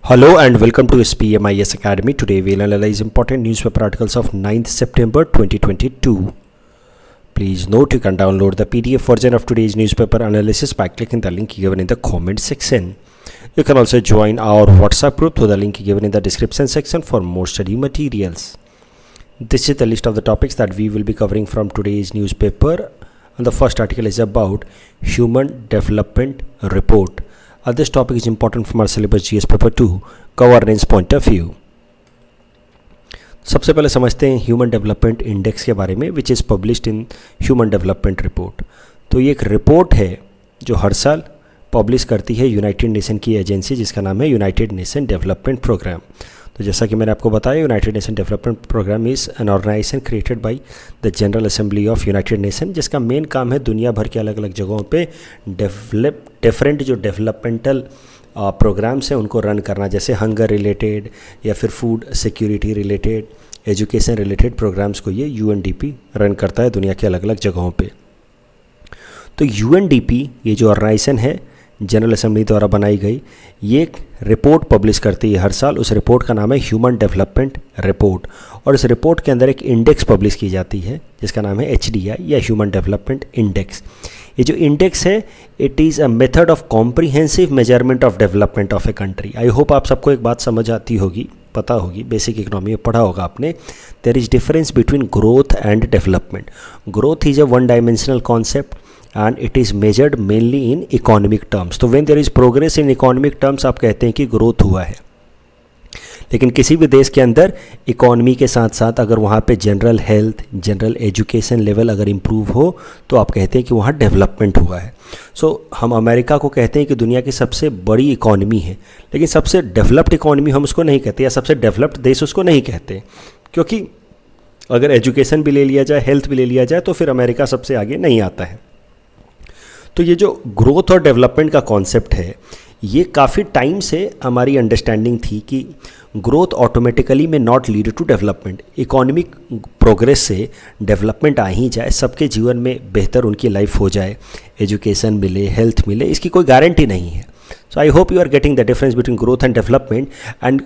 Hello and welcome to SPMIS Academy. Today we'll analyze important newspaper articles of 9th September 2022. Please note you can download the PDF version of today's newspaper analysis by clicking the link given in the comment section. You can also join our WhatsApp group through the link given in the description section for more study materials. This is the list of the topics that we will be covering from today's newspaper. And the first article is about Human Development Report. This topic is important from our syllabus GS paper 2 governance point of view. सबसे पहले समझते हैं human development index के बारे में, which is published in human development report. तो ये एक रिपोर्ट है जो हर साल पब्लिश करती है यूनाइटेड नेशन की एजेंसी, जिसका नाम है यूनाइटेड नेशन डेवलपमेंट प्रोग्राम. तो जैसा कि मैंने आपको बताया, United Nation Development Programme is an organisation created by the General Assembly of United Nation, जिसका मेन काम है दुनिया भर के अलग अलग जगहों पे डिफरेंट जो डेवलपमेंटल प्रोग्राम्स हैं उनको रन करना, जैसे हंगर रिलेटेड या फिर food security related, education related programmes को ये UNDP रन करता है दुनिया के अलग अलग जगहों पे. तो UNDP ये जो ऑर्गेनाइजेशन है जनरल असेंबली द्वारा बनाई गई, ये एक रिपोर्ट पब्लिश करती है हर साल. उस रिपोर्ट का नाम है ह्यूमन डेवलपमेंट रिपोर्ट, और इस रिपोर्ट के अंदर एक इंडेक्स पब्लिश की जाती है जिसका नाम है HDI या ह्यूमन डेवलपमेंट इंडेक्स. ये जो इंडेक्स है, it is a method of comprehensive measurement of development of a country. I hope आप सबको एक बात समझ आती होगी, पता होगी, बेसिक इकोनॉमी में पढ़ा होगा आपने. There is difference between growth and development. Growth is a one dimensional concept and it is measured mainly in economic terms. तो when there is progress in economic terms आप कहते हैं कि ग्रोथ हुआ है. लेकिन किसी भी देश के अंदर इकोनॉमी के साथ साथ अगर वहाँ पे general health, general education level अगर इम्प्रूव हो तो आप कहते हैं कि वहाँ डेवलपमेंट हुआ है. हम अमेरिका को कहते हैं कि दुनिया की सबसे बड़ी इकोनॉमी है, लेकिन सबसे डेवलप्ड इकोनॉमी हम उसको नहीं कहते, या सबसे डेवलप्ड देश उसको नहीं कहते, क्योंकि अगर एजुकेशन भी ले लिया जाए, हेल्थ भी ले लिया जाए, तो फिर अमेरिका सबसे आगे नहीं आता है. तो ये जो ग्रोथ और डेवलपमेंट का कॉन्सेप्ट है, ये काफ़ी टाइम से हमारी अंडरस्टैंडिंग थी कि growth automatically may not lead to development. Economic progress से डेवलपमेंट आ ही जाए, सबके जीवन में बेहतर उनकी लाइफ हो जाए, एजुकेशन मिले, हेल्थ मिले, इसकी कोई गारंटी नहीं है. So I hope you are getting the difference between growth and development. And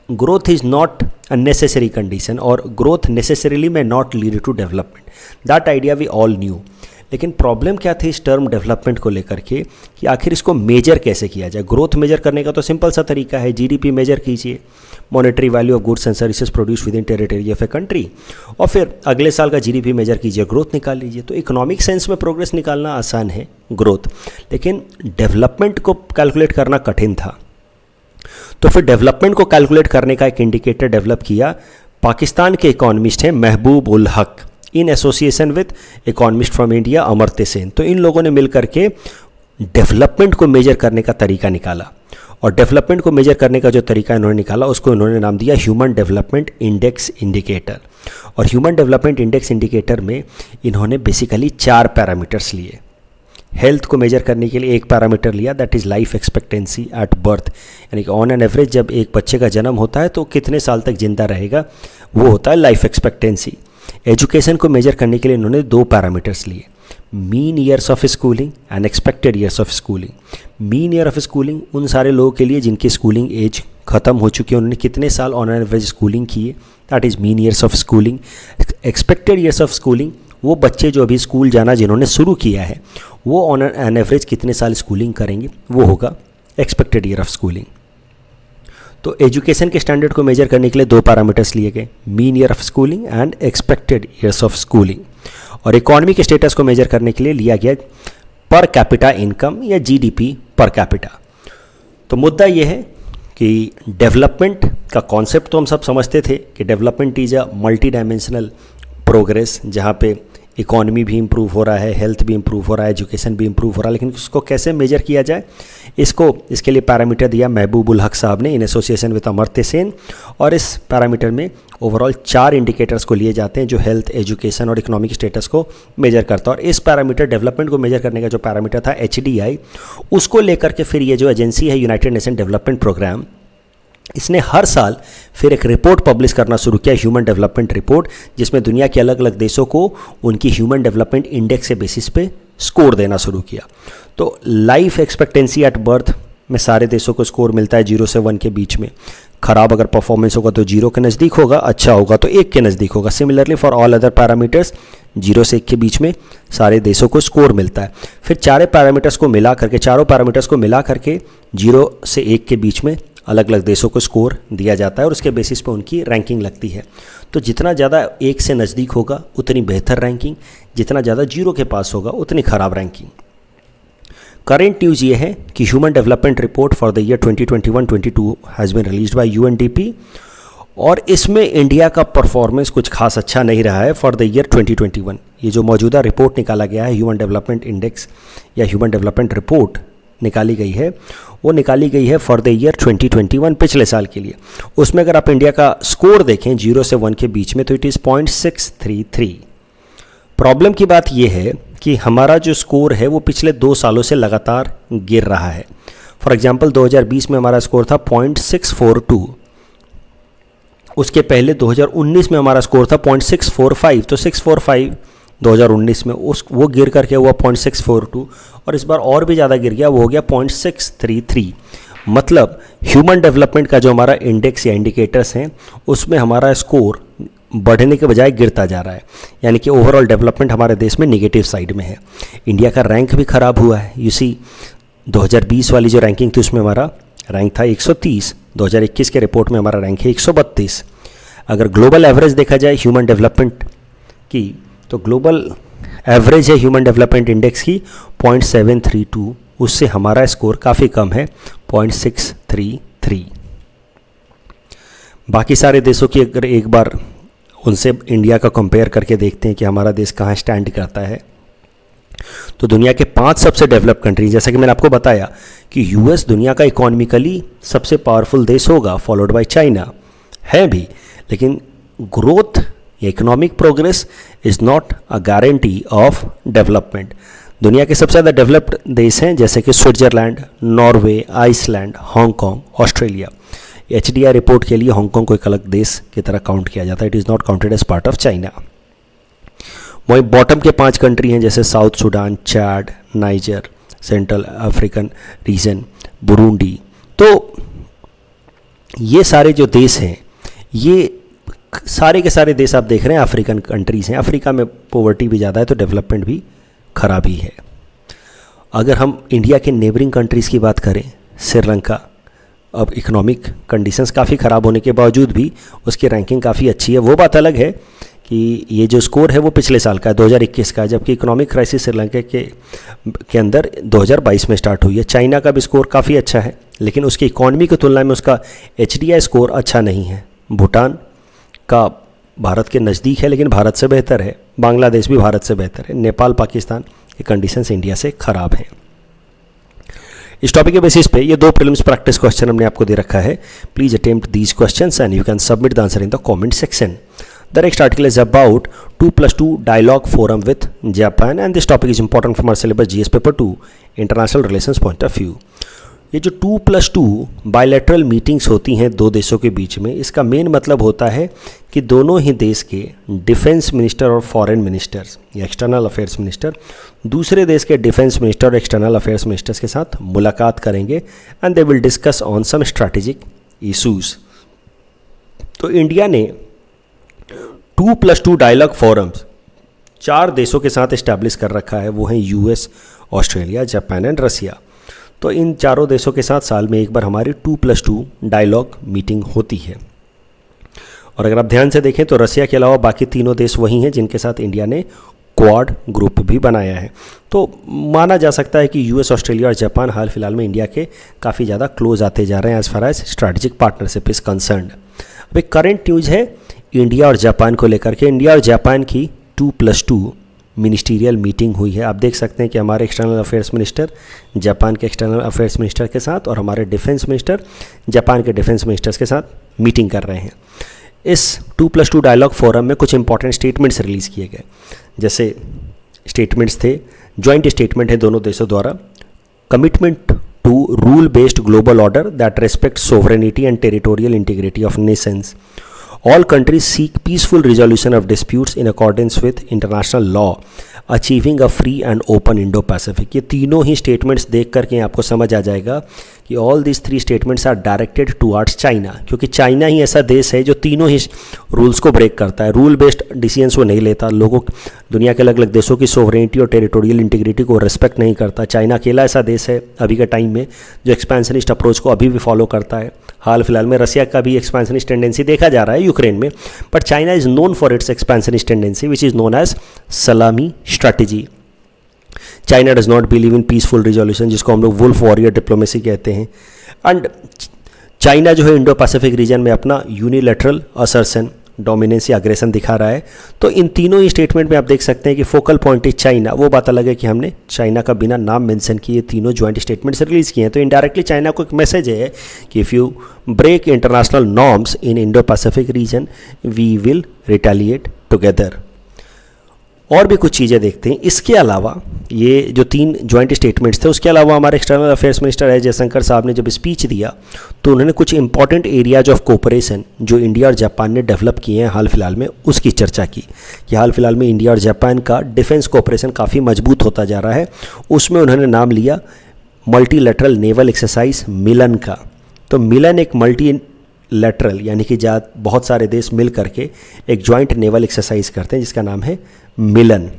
growth is not a necessary condition, और growth necessarily may not lead to development. That idea we all knew. लेकिन problem क्या थी इस term development को लेकर के, कि आखिर इसको मेजर कैसे किया जाए. ग्रोथ मेजर करने का तो सिंपल सा तरीका है, GDP मेजर कीजिए, monetary value of goods and services produce with in territory of a country, और फिर अगले साल का GDP मेजर कीजिए, ग्रोथ निकाल लीजिए. तो इकोनॉमिक सेंस में प्रोग्रेस निकालना आसान है, ग्रोथ, लेकिन डेवलपमेंट को कैलकुलेट करना कठिन था. तो फिर डेवलपमेंट को कैलकुलेट करने का एक इंडिकेटर डेवलप किया पाकिस्तान के इकोनॉमिस्ट हैं महबूब ul Haq, in association with economist from India Amartya Sen. तो इन लोगों ने मिलकर के डेवलपमेंट को मेजर करने का तरीका निकाला, और डेवलपमेंट को मेजर करने का जो तरीका इन्होंने निकाला उसको इन्होंने नाम दिया ह्यूमन डेवलपमेंट इंडेक्स इंडिकेटर. और ह्यूमन डेवलपमेंट इंडेक्स इंडिकेटर में इन्होंने बेसिकली 4 पैरामीटर्स लिए. हेल्थ को मेजर करने के लिए एक पैरामीटर लिया, that is life expectancy at birth, यानी कि ऑन एन एवरेज जब एक बच्चे का जन्म होता है तो कितने साल तक जिंदा रहेगा, वो होता है लाइफ एक्सपेक्टेंसी. एजुकेशन को मेजर करने के लिए इन्होंने 2 पैरामीटर्स लिए, mean years of schooling and expected years of schooling. Mean year of schooling उन सारे लोगों के लिए जिनकी स्कूलिंग एज ख़त्म हो चुकी है, उन्होंने कितने साल ऑन एन एवरेज स्कूलिंग की है, that is mean years of schooling. Expected years of schooling, वो बच्चे जो अभी स्कूल जाना जिन्होंने शुरू किया है, वो ऑन एन एवरेज कितने साल स्कूलिंग करेंगे, वो होगा एक्सपेक्टेड ईयर ऑफ स्कूलिंग. तो एजुकेशन के स्टैंडर्ड को मेजर करने के लिए 2 पैरामीटर्स लिए गए, mean year of schooling and expected years of schooling. और इकोनॉमी के स्टेटस को मेजर करने के लिए लिया गया पर कैपिटा इनकम या GDP पर कैपिटा. तो मुद्दा ये है कि डेवलपमेंट का कॉन्सेप्ट तो हम सब समझते थे कि development is a multi dimensional progress, जहाँ पे इकोनॉमी भी इम्प्रूव हो रहा है, हेल्थ भी इम्प्रूव हो रहा है, एजुकेशन भी इम्प्रूव हो रहा है. लेकिन इसको कैसे मेजर किया जाए, इसके लिए पैरामीटर दिया महबूब उल हक साहब ने in association with Amartya Sen. और इस पैरामीटर में ओवरऑल 4 इंडिकेटर्स को लिए जाते हैं जो हेल्थ, एजुकेशन और इकोनॉमिक स्टेटस को मेजर करता है. और इस पैरामीटर डेवलपमेंट को मेजर करने का जो पैरामीटर था HDI, उसको लेकर के फिर ये जो एजेंसी है यूनाइटेड नेशन डेवलपमेंट प्रोग्राम, इसने हर साल फिर एक रिपोर्ट पब्लिश करना शुरू किया, ह्यूमन डेवलपमेंट रिपोर्ट, जिसमें दुनिया के अलग अलग देशों को उनकी ह्यूमन डेवलपमेंट इंडेक्स के बेसिस पे स्कोर देना शुरू किया. तो लाइफ एक्सपेक्टेंसी एट बर्थ में सारे देशों को स्कोर मिलता है 0 से 1 के बीच में। खराब अगर परफॉर्मेंस होगा तो 0 के नज़दीक होगा, अच्छा होगा तो 1 के नज़दीक होगा। Similarly for all other parameters 0 से 1 के बीच में सारे देशों को स्कोर मिलता है। फिर चारों पैरामीटर्स को मिला करके 0 से 1 के बीच में अलग अलग देशों को स्कोर दिया जाता है और उसके बेसिस पे उनकी रैंकिंग लगती है। तो जितना ज़्यादा 1 से नज़दीक होगा उतनी बेहतर रैंकिंग, जितना ज़्यादा 0 के पास होगा उतनी ख़राब रैंकिंग। करेंट न्यूज़ ये है कि human development report for the year 2021-22 has been released by UNDP और इसमें इंडिया का परफॉर्मेंस कुछ खास अच्छा नहीं रहा है फॉर द ईयर 2021। ये जो मौजूदा रिपोर्ट निकाला गया है, ह्यूमन डेवलपमेंट इंडेक्स या ह्यूमन डेवलपमेंट रिपोर्ट निकाली गई है, वो निकाली गई है फॉर द ईयर 2021, पिछले साल के लिए। उसमें अगर आप इंडिया का स्कोर देखें 0 से 1 के बीच में तो इट इज़ 0.633। प्रॉब्लम की बात यह है कि हमारा जो स्कोर है वो पिछले 2 सालों से लगातार गिर रहा है। फॉर एग्जांपल 2020 में हमारा स्कोर था 0.642, उसके पहले 2019 में हमारा स्कोर था 0.645, तो 645 2019 में वो गिर करके हुआ 0.642 और इस बार और भी ज़्यादा गिर गया, वो हो गया 0.633। मतलब ह्यूमन डेवलपमेंट का जो हमारा इंडेक्स या इंडिकेटर्स हैं उसमें हमारा स्कोर बढ़ने के बजाय गिरता जा रहा है, यानी कि ओवरऑल डेवलपमेंट हमारे देश में नेगेटिव साइड में है। इंडिया का रैंक भी ख़राब हुआ है। यू सी 2020 वाली जो रैंकिंग थी उसमें हमारा रैंक था 130, 2021 के रिपोर्ट में हमारा रैंक है 132। अगर ग्लोबल एवरेज देखा जाए ह्यूमन डेवलपमेंट की तो ग्लोबल एवरेज है ह्यूमन डेवलपमेंट इंडेक्स की 0.732, उससे हमारा स्कोर काफ़ी कम है 0.633। बाकी सारे देशों की अगर एक बार उनसे इंडिया का कंपेयर करके देखते हैं कि हमारा देश कहाँ स्टैंड करता है, तो दुनिया के 5 सबसे डेवलप कंट्री, जैसा कि मैंने आपको बताया कि यूएस दुनिया का इकोनॉमिकली सबसे पावरफुल देश होगा, फॉलोड बाय चाइना है भी, लेकिन ग्रोथ या economic progress is not a guarantee of development. दुनिया के सबसे ज़्यादा डेवलप्ड देश हैं जैसे कि Switzerland, Norway, Iceland, Hong Kong, Australia. HDI report के लिए हांगकांग को एक अलग देश की तरह काउंट किया जाता है, it is not counted as part of China. वहीं बॉटम के 5 कंट्री हैं जैसे South Sudan, Chad, Niger, Central African region, Burundi. तो ये सारे जो देश हैं, ये सारे के सारे देश आप देख रहे हैं अफ्रीकन कंट्रीज़ हैं। अफ्रीका में पॉवर्टी भी ज़्यादा है तो डेवलपमेंट भी खराब ही है। अगर हम इंडिया के नेबरिंग कंट्रीज़ की बात करें, श्रीलंका, अब इकोनॉमिक कंडीशंस काफ़ी ख़राब होने के बावजूद भी उसकी रैंकिंग काफ़ी अच्छी है। वो बात अलग है कि ये जो स्कोर है वो पिछले साल का है, 2021 का है, जबकि इकोनॉमिक क्राइसिस श्रीलंका के अंदर 2022 में स्टार्ट हुई है। चाइना का भी स्कोर काफ़ी अच्छा है, लेकिन उसकी इकॉनमी की तुलना में उसका HDI स्कोर अच्छा नहीं है। भूटान का भारत के नज़दीक है लेकिन भारत से बेहतर है। बांग्लादेश भी भारत से बेहतर है। नेपाल, पाकिस्तान के कंडीशंस इंडिया से ख़राब हैं। इस टॉपिक के बेसिस पे ये 2 प्रीलिम्स प्रैक्टिस क्वेश्चन हमने आपको दे रखा है। Please attempt these questions and you can submit the answer in the comment section. The next article is about 2+2 dialogue forum with Japan and this topic is important from our syllabus GS paper 2 international relations point of view। ये जो 2+2 bilateral meetings होती हैं 2 देशों के बीच में, इसका main मतलब होता है कि दोनों ही देश के डिफेंस मिनिस्टर और फॉरेन मिनिस्टर्स या एक्सटर्नल अफेयर्स मिनिस्टर दूसरे देश के डिफेंस मिनिस्टर और एक्सटर्नल अफेयर्स मिनिस्टर्स के साथ मुलाकात करेंगे and they will discuss on some strategic issues. तो इंडिया ने 2+2 डायलॉग फोरम्स 4 देशों के साथ इस्टेब्लिश कर रखा है, वो हैं US, Australia, Japan and Russia. तो इन चारों देशों के साथ साल में एक बार हमारी 2+2 डायलॉग मीटिंग होती है। और अगर आप ध्यान से देखें तो रसिया के अलावा बाकी तीनों देश वही हैं जिनके साथ इंडिया ने क्वाड ग्रुप भी बनाया है। तो माना जा सकता है कि US, ऑस्ट्रेलिया और जापान हाल फिलहाल में इंडिया के काफ़ी ज़्यादा क्लोज आते जा रहे हैं as far as strategic partnership is concerned. अब एक करंट न्यूज़ है इंडिया और जापान को लेकर के। इंडिया और जापान की 2+2 मिनिस्टीरियल मीटिंग हुई है। आप देख सकते हैं कि हमारे एक्सटर्नल अफेयर्स मिनिस्टर जापान के एक्सटर्नल अफेयर्स मिनिस्टर के साथ और हमारे डिफेंस मिनिस्टर जापान के डिफेंस मिनिस्टर्स के साथ मीटिंग कर रहे हैं। इस 2+2 डायलॉग फोरम में कुछ इंपॉर्टेंट स्टेटमेंट्स रिलीज़ किए गए। जैसे स्टेटमेंट्स थे, जॉइंट स्टेटमेंट है दोनों देशों द्वारा, commitment to rule based global order that respect sovereignty and territorial integrity of nations, all countries seek peaceful resolution of disputes in accordance with international law, achieving a free and open Indo Pacific. ये तीनों ही statements देख करके आपको समझ आ जाएगा कि all these 3 statements are directed towards China, क्योंकि चाइना ही ऐसा देश है जो तीनों ही रूल्स को ब्रेक करता है। रूल बेस्ड डिसीजंस वो नहीं लेता, लोगों दुनिया के अलग अलग देशों की सोवरेनिटी और टेरिटोरियल इंटीग्रिटी को रिस्पेक्ट नहीं करता। चाइना अकेला ऐसा देश है अभी के टाइम में जो एक्सपेंशनिस्ट अप्रोच को अभी भी फॉलो करता है। हाल फिलहाल में रसिया का भी एक्सपेंशनिस्ट टेंडेंसी देखा जा रहा है यूक्रेन में, but China is known for its expansionist tendency which is known as salami strategy. China does not believe in peaceful resolution, जिसको हम लोग वुल्फ वॉरियर डिप्लोमेसी कहते हैं। एंड चाइना जो है इंडो पैसिफिक रीजन में अपना यूनिलैटरल असर्शन, डोमिनेंस या अग्रेशन दिखा रहा है। तो इन तीनों ही स्टेटमेंट में आप देख सकते हैं कि फोकल पॉइंट इज चाइना। वो बात अलग है कि हमने चाइना का बिना नाम मेंशन किए तीनों ज्वाइंट स्टेटमेंट्स रिलीज़ किए हैं। तो इनडायरेक्टली चाइना को एक मैसेज है कि if you break international norms in Indo Pacific region we will retaliate together. और भी कुछ चीज़ें देखते हैं। इसके अलावा ये जो 3 ज्वाइंट स्टेटमेंट्स थे, उसके अलावा हमारे external affairs minister S Jaishankar साहब ने जब स्पीच दिया तो उन्होंने कुछ इंपॉर्टेंट एरियाज ऑफ कोऑपरेशन जो इंडिया और जापान ने डेवलप किए हैं हाल फिलहाल में, उसकी चर्चा की कि हाल फिलहाल में इंडिया और जापान का डिफेंस कोऑपरेशन काफ़ी मजबूत होता जा रहा है। उसमें उन्होंने नाम लिया मल्टीलैटरल नेवल एक्सरसाइज मिलन का। तो मिलन एक मल्टीलैटरल यानी कि बहुत सारे देश मिल करके एक ज्वाइंट नेवल एक्सरसाइज करते हैं जिसका नाम है मिलन।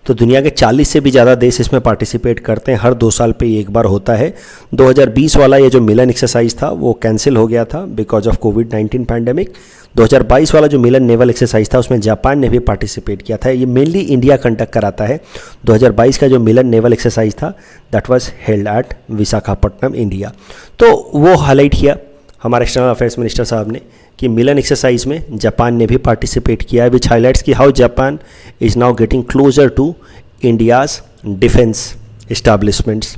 तो दुनिया के 40 से भी ज़्यादा देश इसमें पार्टिसिपेट करते हैं। हर 2 साल पे एक बार होता है। 2020 वाला ये जो मिलन एक्सरसाइज था वो कैंसिल हो गया था बिकॉज ऑफ कोविड-19 पैंडेमिक। 2022 वाला जो मिलन नेवल एक्सरसाइज था उसमें जापान ने भी पार्टिसिपेट किया था। ये मेनली इंडिया कंडक्ट कराता है। 2022 का जो मिलन नेवल एक्सरसाइज था that was held at Visakhapatnam, India. तो वो हाईलाइट किया हमारे एक्सटर्नल अफेयर्स मिनिस्टर साहब ने कि मिलन एक्सरसाइज में जापान ने भी पार्टिसिपेट किया है, विच हाईलाइट्स कि how Japan is now getting closer to India's defence establishments.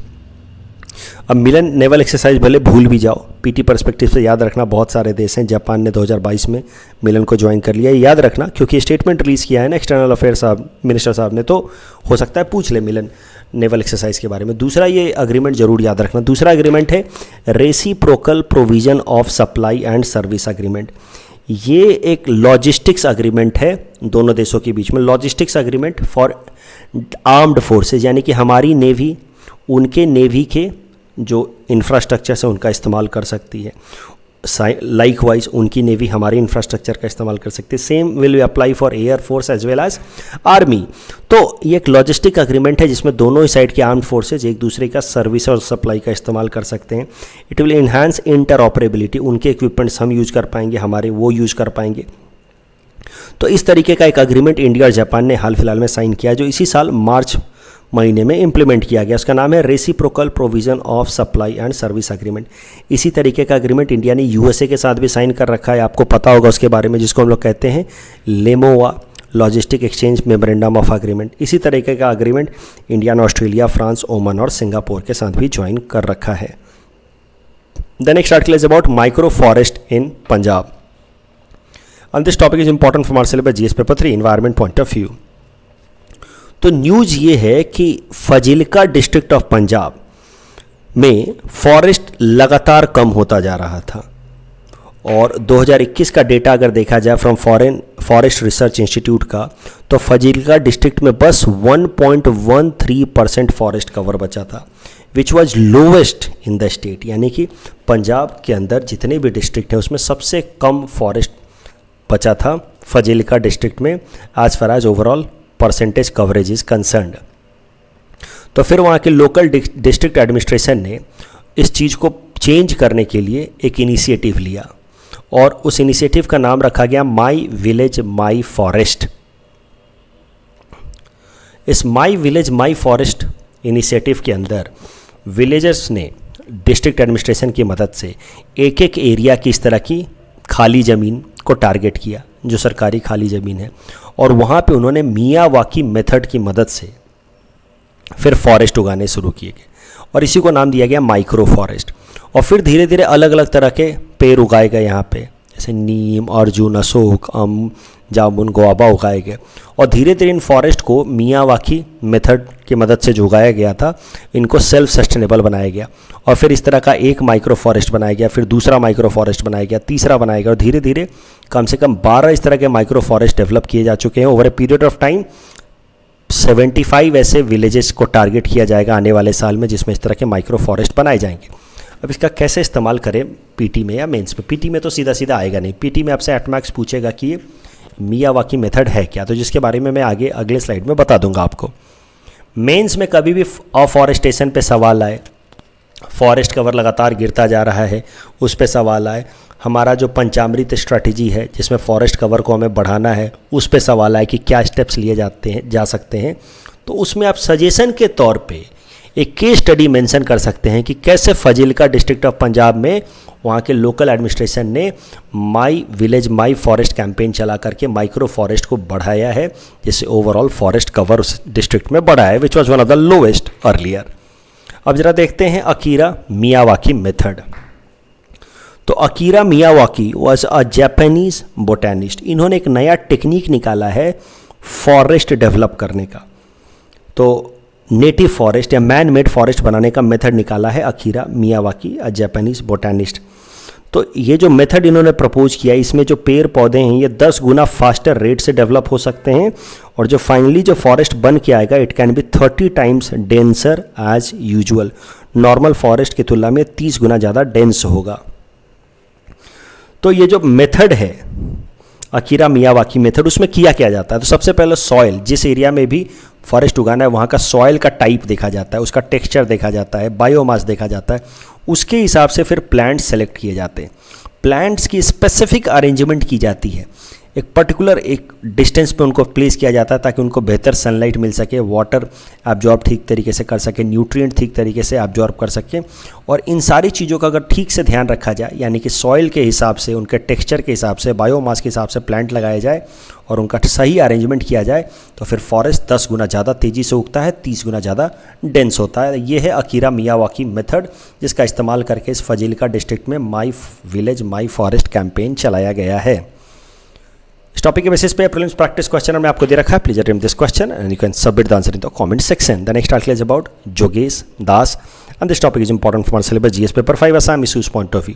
अब मिलन नेवल एक्सरसाइज भले भूल भी जाओ, पीटी पर्सपेक्टिव से याद रखना बहुत सारे देश हैं। जापान ने 2022 में मिलन को ज्वाइन कर लिया, याद रखना क्योंकि स्टेटमेंट रिलीज़ किया है ना एक्सटर्नल अफेयर्स मिनिस्टर साहब ने, तो हो सकता है पूछ ले मिलन नेवल एक्सरसाइज के बारे में। दूसरा ये अग्रीमेंट जरूर याद रखना। दूसरा अग्रीमेंट है reciprocal provision of supply and service agreement. ये एक लॉजिस्टिक्स अग्रीमेंट है दोनों देशों के बीच में। Logistics agreement for armed forces, यानी कि हमारी नेवी उनके नेवी के जो इंफ्रास्ट्रक्चर है उनका इस्तेमाल कर सकती है, लाइक वाइज उनकी नेवी हमारे इंफ्रास्ट्रक्चर का इस्तेमाल कर सकती है। Same will apply for air force as well as army. तो ये एक लॉजिस्टिक अग्रीमेंट है जिसमें दोनों ही साइड के आर्म्ड फोर्सेज एक दूसरे का सर्विस और सप्लाई का इस्तेमाल कर सकते हैं। इट विल इन्हांस इंटरऑपरेबिलिटी, उनके इक्विपमेंट्स हम यूज कर पाएंगे, हमारे वो यूज कर पाएंगे। तो इस तरीके का एक अग्रीमेंट इंडिया और जापान ने हाल फिलहाल में साइन किया जो इसी साल मार्च महीने में इम्प्लीमेंट किया गया। उसका नाम है reciprocal provision of supply and service agreement. इसी तरीके का अग्रीमेंट इंडिया ने यूएसए के साथ भी साइन कर रखा है, आपको पता होगा उसके बारे में, जिसको हम लोग कहते हैं LEMOA logistic exchange memorandum of agreement. इसी तरीके का अग्रीमेंट इंडिया ने ऑस्ट्रेलिया, फ्रांस, ओमान और सिंगापुर के साथ भी ज्वाइन कर रखा है। The next article is about micro forest in Punjab and this topic is important for our syllabus GS paper 3 environment point of view. तो न्यूज़ ये है कि फजीलका डिस्ट्रिक्ट ऑफ पंजाब में फॉरेस्ट लगातार कम होता जा रहा था और 2021 का डेटा अगर देखा जाए from foreign forest research institute का, तो फजीलका डिस्ट्रिक्ट में बस 1.13% फॉरेस्ट कवर बचा था, which was lowest in the state. यानी कि पंजाब के अंदर जितने भी डिस्ट्रिक्ट हैं उसमें सबसे कम फॉरेस्ट बचा था फजीलका डिस्ट्रिक्ट में as far as overall percentage coverage is concerned. तो फिर वहाँ के लोकल डिस्ट्रिक्ट एडमिनिस्ट्रेशन ने इस चीज़ को चेंज करने के लिए एक इनिशिएटिव लिया और उस इनिशिएटिव का नाम रखा गया माई विलेज माई फॉरेस्ट। इस my village my forest initiative के अंदर विलेजर्स ने डिस्ट्रिक्ट एडमिनिस्ट्रेशन की मदद से एक एक एरिया की इस तरह की खाली ज़मीन को टारगेट किया जो सरकारी खाली ज़मीन है, और वहाँ पे उन्होंने मियावाकी मेथड की मदद से फिर फॉरेस्ट उगाने शुरू किए गए और इसी को नाम दिया गया माइक्रो फॉरेस्ट। और फिर धीरे धीरे अलग अलग तरह के पेड़ उगाए गए यहाँ पे, जैसे नीम, अर्जुन, अशोक, जामुन, गुआवा उगाए गए और धीरे धीरे इन फॉरेस्ट को मियावाकी मेथड की मदद से जो उगाया गया था, इनको सेल्फ सस्टेनेबल बनाया गया और फिर इस तरह का एक माइक्रो फॉरेस्ट बनाया गया, फिर दूसरा माइक्रो फॉरेस्ट बनाया गया, तीसरा बनाया गया और धीरे धीरे कम से कम 12 इस तरह के माइक्रो फॉरेस्ट डेवलप किए जा चुके हैं। Over a period of time 75 ऐसे विलेजेस को टारगेट किया जाएगा आने वाले साल में जिसमें इस तरह के माइक्रो फॉरेस्ट बनाए जाएंगे। अब इसका कैसे इस्तेमाल करें पीटी में या मेंस में? पीटी में तो सीधा सीधा आएगा नहीं, पीटी में आपसे एटमैक्स पूछेगा कि ये मियावाकी मेथड है क्या, तो जिसके बारे में मैं आगे अगले स्लाइड में बता दूंगा आपको। मेंस में कभी भी अफॉरेस्टेशन पे सवाल आए, फॉरेस्ट कवर लगातार गिरता जा रहा है उस पे सवाल आए, हमारा जो पंचामृत स्ट्रैटेजी है जिसमें फॉरेस्ट कवर को हमें बढ़ाना है उस पे सवाल आए कि क्या स्टेप्स लिए जा सकते हैं, तो उसमें आप सजेशन के तौर पे एक केस स्टडी मेंशन कर सकते हैं कि कैसे फाजिल्का डिस्ट्रिक्ट ऑफ पंजाब में वहाँ के लोकल एडमिनिस्ट्रेशन ने my village my forest campaign चला करके माइक्रो फॉरेस्ट को बढ़ाया है, जिससे ओवरऑल फॉरेस्ट कवर उस डिस्ट्रिक्ट में बढ़ा है, which was one of the lowest earlier. अब जरा देखते हैं अकीरा मियावाकी मेथड। तो Akira Miyawaki was a Japanese botanist. इन्होंने एक नया टेक्निक निकाला है फॉरेस्ट डेवलप करने का, तो नेटिव फॉरेस्ट या मैन मेड फॉरेस्ट बनाने का मेथड निकाला है Akira Miyawaki, a Japanese botanist. तो ये जो मेथड इन्होंने प्रपोज किया, इसमें जो पेड़ पौधे हैं ये 10 गुना फास्टर रेट से डेवलप हो सकते हैं और जो फाइनली जो फॉरेस्ट बन के आएगा it can be 30 times denser as usual. Normal forest की तुलना में 30 गुना ज़्यादा डेंस होगा। तो ये जो मेथड है अकीरा मियावाकी मेथड, उसमें किया जाता है, तो सबसे पहले सॉइल, जिस एरिया में भी फॉरेस्ट उगाना है वहाँ का सॉइल का टाइप देखा जाता है, उसका टेक्सचर देखा जाता है, बायोमास देखा जाता है, उसके हिसाब से फिर प्लांट्स सेलेक्ट किए जाते हैं। प्लांट्स की स्पेसिफिक अरेंजमेंट की जाती है, एक पर्टिकुलर एक डिस्टेंस पे उनको प्लेस किया जाता है ताकि उनको बेहतर सनलाइट मिल सके, वाटर एब्जॉर्ब ठीक तरीके से कर सके, न्यूट्रिएंट ठीक तरीके से एब्जॉर्ब कर सके। और इन सारी चीज़ों का अगर ठीक से ध्यान रखा जाए, यानी कि सॉइल के हिसाब से, उनके टेक्सचर के हिसाब से, बायोमास के हिसाब से प्लांट लगाया जाए और उनका सही अरेंजमेंट किया जाए, तो फिर फॉरेस्ट 10 गुना ज़्यादा तेज़ी से उगता है, 30 गुना ज़्यादा डेंस होता है। ये है अकीरा मियावाकी मेथड, जिसका इस्तेमाल करके इस फाजिल्का डिस्ट्रिक्ट में my village my forest campaign चलाया गया है। इस टॉपिक के बेसिस पे प्रीलिम्स प्रैक्टिस क्वेश्चन में आपको दे रखा है, please attempt this question and you can submit the answer in the comment section. The next article is about जोगेश Das and this topic is important for syllabus GS paper 5 Assam issues point of view.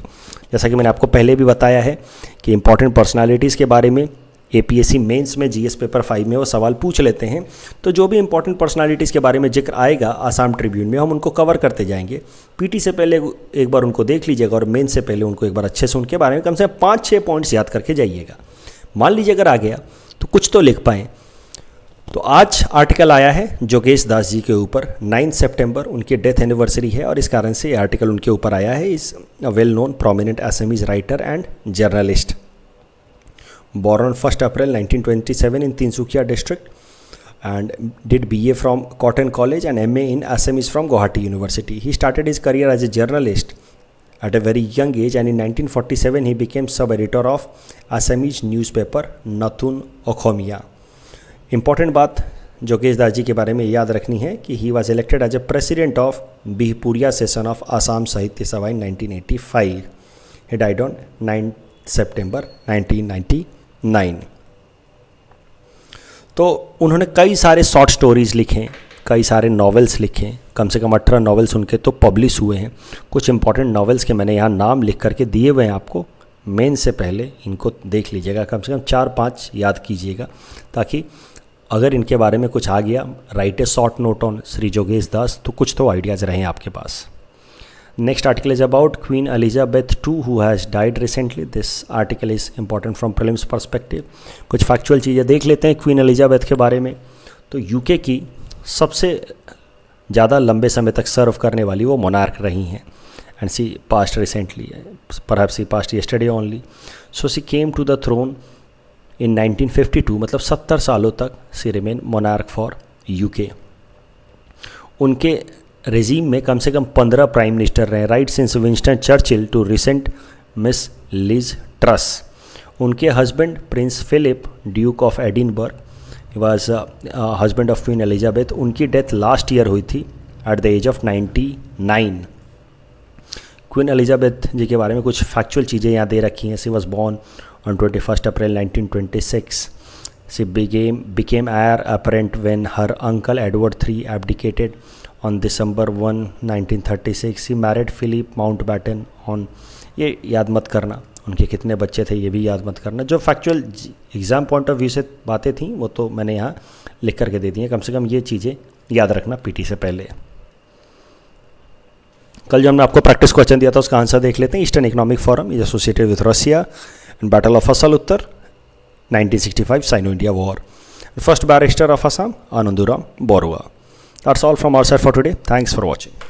जैसा कि मैंने आपको पहले भी बताया है कि इंपॉर्टेंट पर्सनालिटीज़ के बारे में एपीएससी मेंस में जीएस पेपर 5 में वो सवाल पूछ लेते हैं, तो जो भी इंपॉर्टेंट पर्सनालिटीज़ के बारे में जिक्र आएगा आसाम ट्रिब्यून में हम उनको कवर करते जाएंगे। पीटी से पहले एक बार उनको देख लीजिएगा और मेंस से पहले उनको एक बार अच्छे से उनके बारे में कम से कम 5-6 पॉइंट्स याद करके जाइएगा। मान लीजिए अगर आ गया तो कुछ तो लिख पाएँ। तो आज आर्टिकल आया है जोगेश दास जी के ऊपर, 9 सितंबर उनकी डेथ एनिवर्सरी है और इस कारण से ये आर्टिकल उनके ऊपर आया है। Is a well known prominent Assamese writer and journalist, born on 1st April 1927 in Tinsukia district and did BA from Cotton College and MA in Assamese from Guwahati University. He started his career as a journalist at a very young age and in 1947 he became sub-editor of Assamese newspaper Natun Okhomia. Important बात जोगेश दास जी के बारे में याद रखनी है कि he was elected as a president of Bihpuria session of Assam Sahitya Sabha in 1985. He died on 9 September 1999. तो उन्होंने कई सारे शॉर्ट स्टोरीज़ लिखे, कई सारे नॉवेल्स लिखे, कम से कम 18 नॉवेल्स उनके तो पब्लिश हुए हैं। कुछ इंपॉर्टेंट नॉवेल्स के मैंने यहाँ नाम लिख करके दिए हुए हैं आपको, मेन से पहले इनको देख लीजिएगा, कम से कम 4-5 याद कीजिएगा ताकि अगर इनके बारे में कुछ आ गया, write a short note on Shri जोगेश दास, तो कुछ तो आइडियाज़ रहें आपके पास। Next article is about Queen Elizabeth II who has died recently. This article is important from prelims perspective. कुछ फैक्चुअल चीज़ें देख लेते हैं क्वीन एलिजाबेथ के बारे में। तो यूके की सबसे ज़्यादा लंबे समय तक सर्व करने वाली वो मोनार्क रही हैं and she passed recently, perhaps she passed yesterday only. So she came to the throne in 1952, मतलब 70 सालों तक she remain monarch for UK. उनके रेजीम में कम से कम 15 प्राइम मिनिस्टर रहे, right since Winston Churchill to recent miss Liz Truss. उनके husband Prince Philip Duke of Edinburgh was husband of Queen Elizabeth. उनकी डेथ लास्ट ईयर हुई थी at the as of 99। Queen Elizabeth जी के बारे में कुछ factual चीज़ें यहाँ दे रखी हैं। She was born on 21 April 1926 She became heir apparent when her uncle Edward III abdicated on December 1, 1936. She married Philip Mountbatten on, ये याद मत करना उनके कितने बच्चे थे, ये भी याद मत करना। जो factual exam point of view से बातें थी वो तो मैंने यहाँ लिख करके दे दी हैं, कम से कम ये चीज़ें याद रखना पीटी से पहले। कल जो हमने आपको प्रैक्टिस क्वेश्चन दिया था उसका आंसर देख लेते हैं। Eastern Economic Forum is associated with Russia and battle of Asal Uttar 1965 Sino India war. First barrister of Assam Anandaram Barua. That's all from our side for today. Thanks for watching.